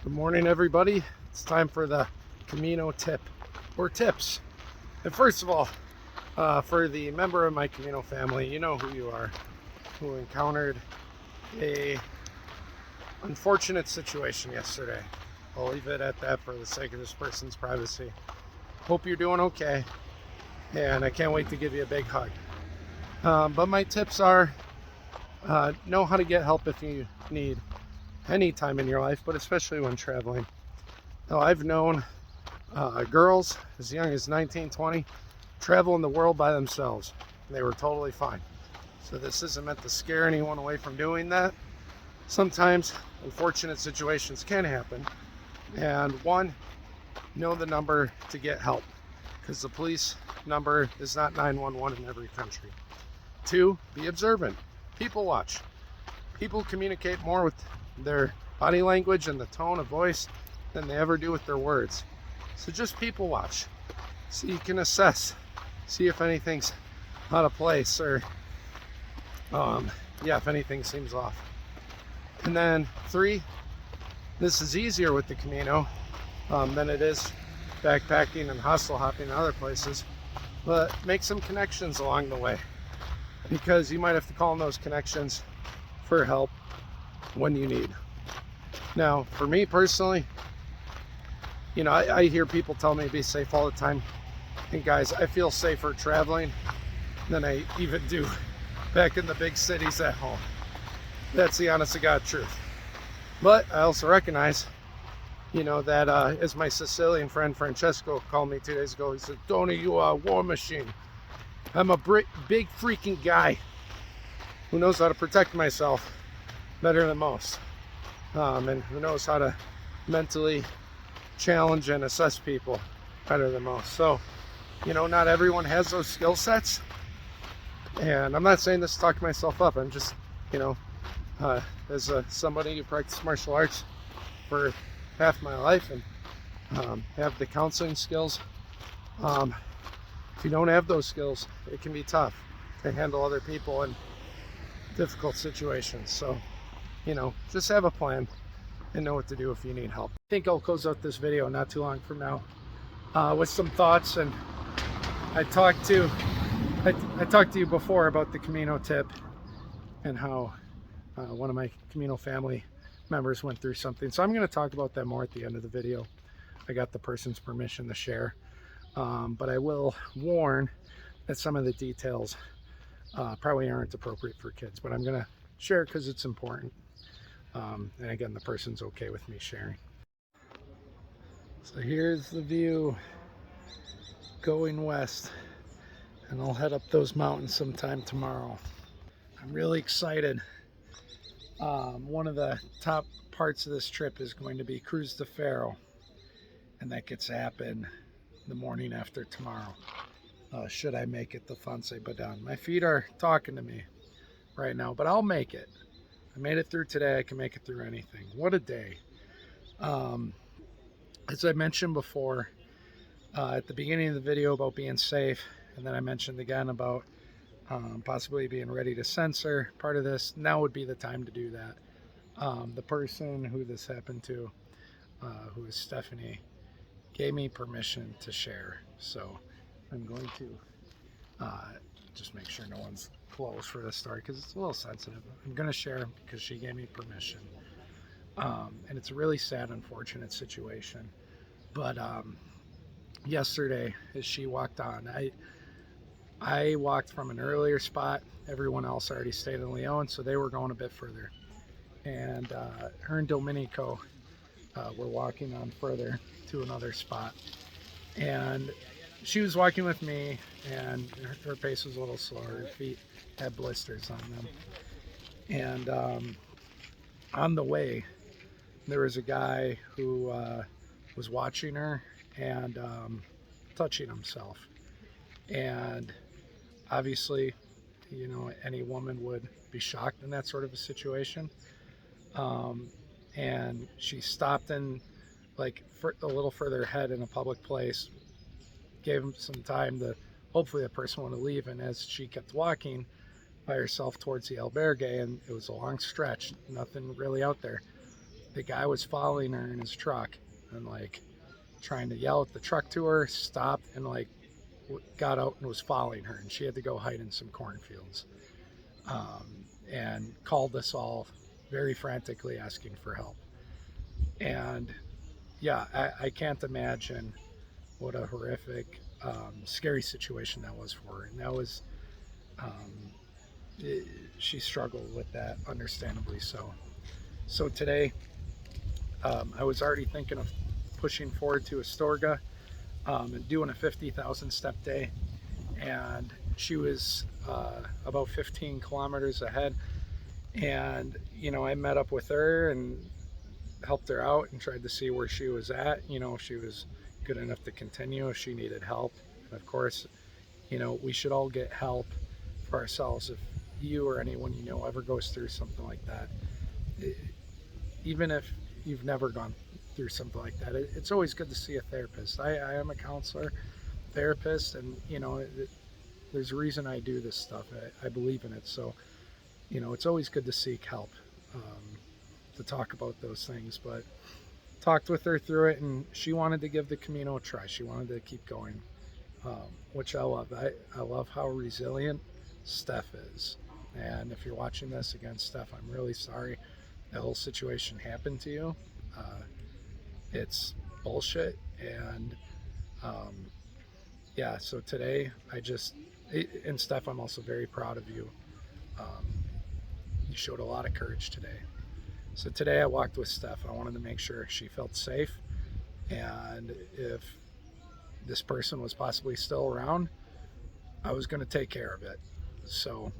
Good morning, everybody. It's time for the Camino tip or tips. And first of all, for the member of my Camino family, you know who you are, who encountered a unfortunate situation yesterday. I'll leave it at that for the sake of this person's privacy. Hope you're doing okay, and I can't wait to give you a big hug. But my tips are know how to get help if you need any time in your life, but especially when traveling. Now, I've known girls as young as 19, 20 traveling the world by themselves. They were totally fine. So this isn't meant to scare anyone away from doing that. Sometimes unfortunate situations can happen. And one, know the number to get help, because the police number is not 911 in every country. Two, be observant. People watch. People communicate more with their body language and the tone of voice than they ever do with their words. So just people watch, so you can assess, see if anything's out of place, or if anything seems off. And then three, this is easier with the Camino than it is backpacking and hostel hopping in other places, but make some connections along the way, because you might have to call on those connections for help when you need. Now, for me personally, I hear people tell me to be safe all the time. And guys, I feel safer traveling than I even do back in the big cities at home. That's the honest to God truth. But I also recognize, that as my Sicilian friend Francesco called me 2 days ago, he said, "Tony, you are a war machine." I'm a big freaking guy who knows how to protect myself better than most, and who knows how to mentally challenge and assess people better than most. So, not everyone has those skill sets, and I'm not saying this to talk myself up. I'm just, as somebody who practiced martial arts for half my life and have the counseling skills, if you don't have those skills, it can be tough to handle other people in difficult situations. So, just have a plan and know what to do if you need help. I think I'll close out this video not too long from now with some thoughts. And I talked to you before about the Camino tip and how one of my Camino family members went through something. So I'm going to talk about that more at the end of the video. I got the person's permission to share, but I will warn that some of the details probably aren't appropriate for kids, but I'm going to share because it's important. And again, the person's okay with me sharing. So here's the view going west, and I'll head up those mountains sometime tomorrow. I'm really excited. One of the top parts of this trip is going to be Cruise to Faro, and that gets to happen the morning after tomorrow, should I make it to Fonse Badan. My feet are talking to me right now, but I'll make it. I made it through today. I can make it through anything. What a day. As I mentioned before at the beginning of the video about being safe, and then I mentioned again about possibly being ready to censor part of this, now would be the time to do that. The person who this happened to, who is Stephanie, gave me permission to share. So I'm going to just make sure no one's close for this story, because it's a little sensitive. I'm going to share because she gave me permission, and it's a really sad, unfortunate situation. But yesterday, as she walked on, I walked from an earlier spot. Everyone else already stayed in Leon, so they were going a bit further, and her and Domenico were walking on further to another spot, and she was walking with me, and her pace was a little slower. Her feet had blisters on them. And on the way, there was a guy who was watching her and touching himself. And obviously, any woman would be shocked in that sort of a situation. And she stopped in, a little further ahead in a public place, gave him some time to hopefully the person want to leave. And as she kept walking by herself towards the albergue, and it was a long stretch, nothing really out there, the guy was following her in his truck and like trying to yell at the truck to her, stopped and like got out and was following her, and she had to go hide in some cornfields, and called us all very frantically asking for help. And yeah, I can't imagine what a horrific, scary situation that was for her. And that was, um, it, she struggled with that, understandably so. So today, I was already thinking of pushing forward to Astorga, and doing a 50,000 step day. And she was about 15 kilometers ahead. And, you know, I met up with her and helped her out and tried to see where she was at, you know, if she was good enough to continue, if she needed help. And of course, you know, we should all get help for ourselves. If you or anyone you know ever goes through something like that, even if you've never gone through something like that, it's always good to see a therapist. I am a counselor, therapist, and you know, there's a reason I do this stuff. I believe in it. So, you know, it's always good to seek help, to talk about those things. But talked with her through it, and she wanted to give the Camino a try. She wanted to keep going, which I love. I love how resilient Steph is. And if you're watching this, again, Steph, I'm really sorry the whole situation happened to you. It's bullshit. And yeah, so today and Steph, I'm also very proud of you. You showed a lot of courage today. So today I walked with Steph. I wanted to make sure she felt safe, and if this person was possibly still around, I was going to take care of it. So,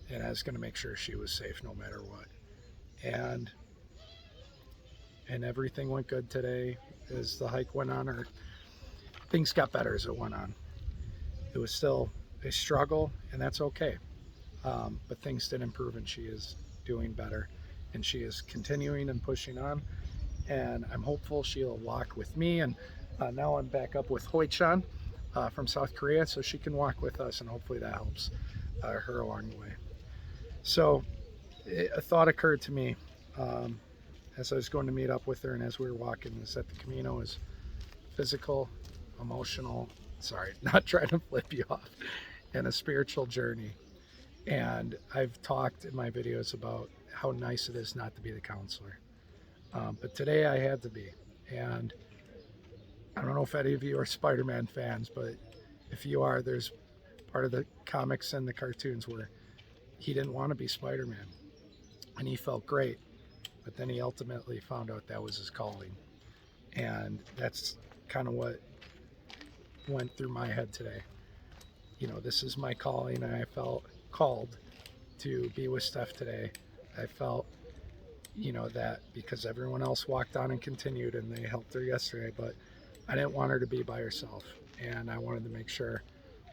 and I was going to make sure she was safe no matter what. And everything went good today as the hike went on, or things got better as it went on. It was still a struggle, and that's okay. But things did improve, and she is doing better, and she is continuing and pushing on. And I'm hopeful she'll walk with me. And now I'm back up with Hoi-chan from South Korea, so she can walk with us, and hopefully that helps her along the way. So a thought occurred to me as I was going to meet up with her, and as we were walking, is that the Camino is physical, emotional, sorry, not trying to flip you off, and a spiritual journey. And I've talked in my videos about how nice it is not to be the counselor. But today I had to be. And I don't know if any of you are Spider-Man fans, but if you are, there's part of the comics and the cartoons where he didn't want to be Spider-Man. And he felt great. But then he ultimately found out that was his calling. And that's kind of what went through my head today. You know, this is my calling, and I felt called to be with Steph today. I felt, you know, that because everyone else walked on and continued, and they helped her yesterday, but I didn't want her to be by herself, and I wanted to make sure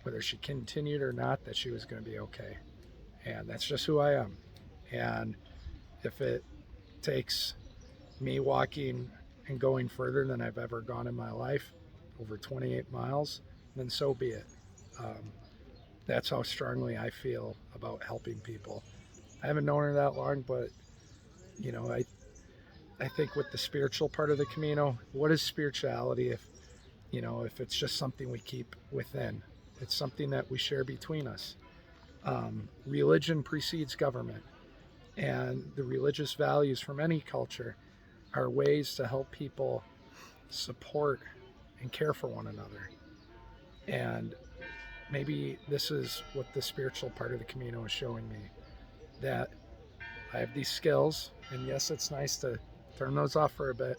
whether she continued or not that she was going to be okay. And that's just who I am. And if it takes me walking and going further than I've ever gone in my life, over 28 miles, then so be it. That's how strongly I feel about helping people. I haven't known her that long, but you know, I think with the spiritual part of the Camino, what is spirituality if, you know, if it's just something we keep within? It's something that we share between us. Religion precedes government, and the religious values from any culture are ways to help people support and care for one another. And maybe this is what the spiritual part of the Camino is showing me, that I have these skills, and yes, it's nice to turn those off for a bit,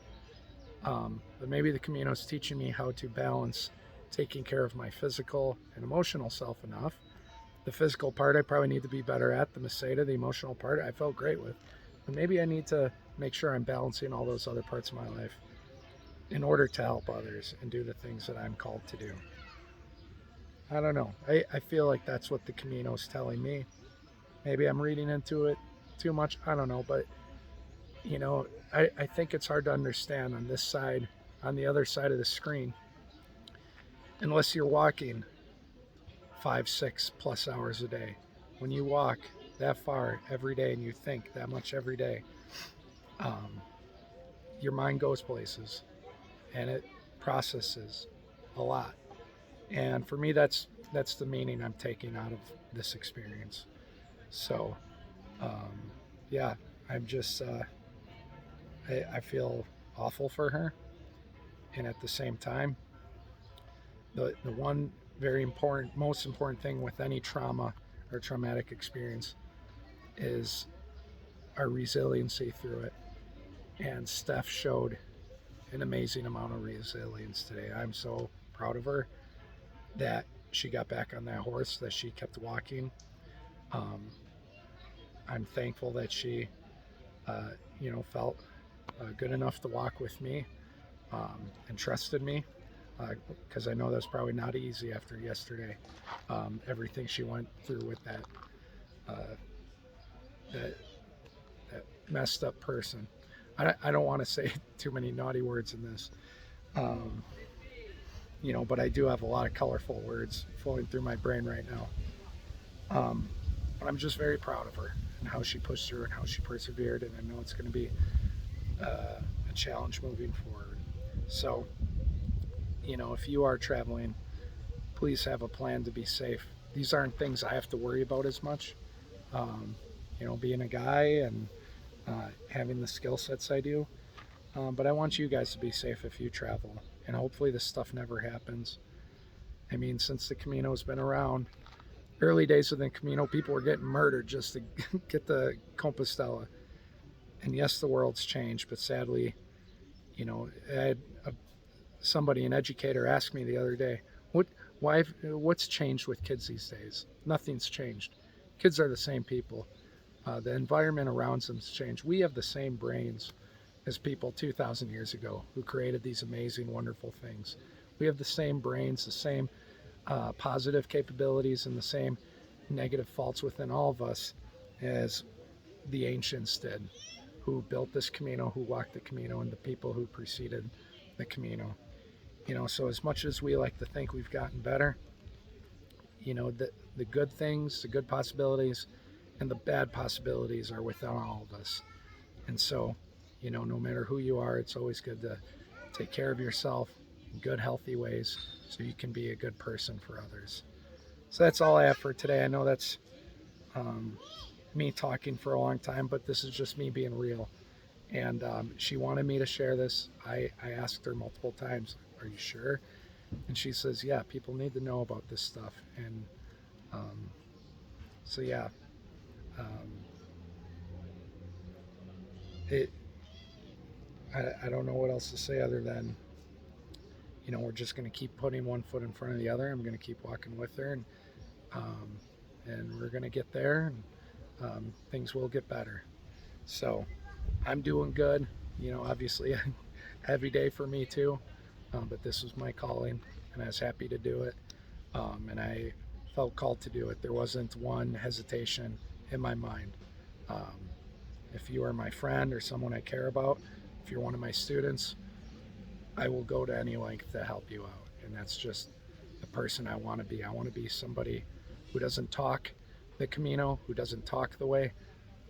but maybe the Camino is teaching me how to balance taking care of my physical and emotional self enough. The physical part I probably need to be better at. The Meseta, the emotional part, I felt great with. But maybe I need to make sure I'm balancing all those other parts of my life in order to help others and do the things that I'm called to do. I don't know. I feel like that's what the Camino is telling me. Maybe I'm reading into it too much. I don't know. But, you know, I think it's hard to understand on this side, on the other side of the screen, unless you're walking 5-6+ hours a day. When you walk that far every day and you think that much every day, Um, your mind goes places, and it processes a lot. And for me, that's the meaning I'm taking out of this experience. So, um, yeah, I'm just I feel awful for her, and at the same time, the one very important, most important thing with any trauma or traumatic experience is our resiliency through it. And Steph showed an amazing amount of resilience today. I'm so proud of her that she got back on that horse, that she kept walking. Um, I'm thankful that she, uh, felt good enough to walk with me, and trusted me, because I know that's probably not easy after yesterday. Everything she went through with uh, that that messed up person. I don't want to say too many naughty words in this, um, but I do have a lot of colorful words flowing through my brain right now. But I'm just very proud of her and how she pushed through and how she persevered. And I know it's going to be a challenge moving forward. So, if you are traveling, please have a plan to be safe. These aren't things I have to worry about as much. Um, being a guy and having the skill sets I do. But I want you guys to be safe if you travel. And hopefully this stuff never happens. I mean, since the Camino's been around, early days of the Camino, people were getting murdered just to get the Compostela. And yes, the world's changed, but sadly, I had somebody, an educator, asked me the other day, what's changed with kids these days? Nothing's changed. Kids are the same people. The environment around them's changed. We have the same brains as people 2,000 years ago who created these amazing, wonderful things. We have the same brains, the same positive capabilities, and the same negative faults within all of us as the ancients did, who built this Camino, who walked the Camino, and the people who preceded the Camino. So as much as we like to think we've gotten better, the good things, the good possibilities, and the bad possibilities are within all of us. And so, no matter who you are, it's always good to take care of yourself in good, healthy ways so you can be a good person for others. So that's all I have for today. I know that's me talking for a long time, but this is just me being real. And she wanted me to share this. I asked her multiple times, "Are you sure?" And she says, "Yeah, people need to know about this stuff." And so, yeah, um, it. I don't know what else to say other than, we're just going to keep putting one foot in front of the other. I'm going to keep walking with her, um, and we're going to get there, and things will get better. So I'm doing good. Obviously, a heavy day for me too, but this was my calling, and I was happy to do it. And I felt called to do it. There wasn't one hesitation in my mind. Um, if you are my friend or someone I care about, if you're one of my students, I will go to any length to help you out. And that's just the person I want to be. I want to be somebody who doesn't talk the Camino, who doesn't talk the way.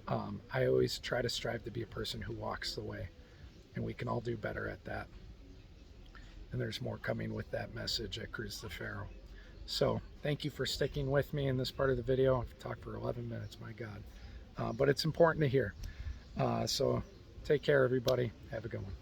I always try to strive to be a person who walks the way, and we can all do better at that. And there's more coming with that message at Cruz de Ferro. So thank you for sticking with me in this part of the video. I've talked for 11 minutes, my God. But it's important to hear. So take care, everybody. Have a good one.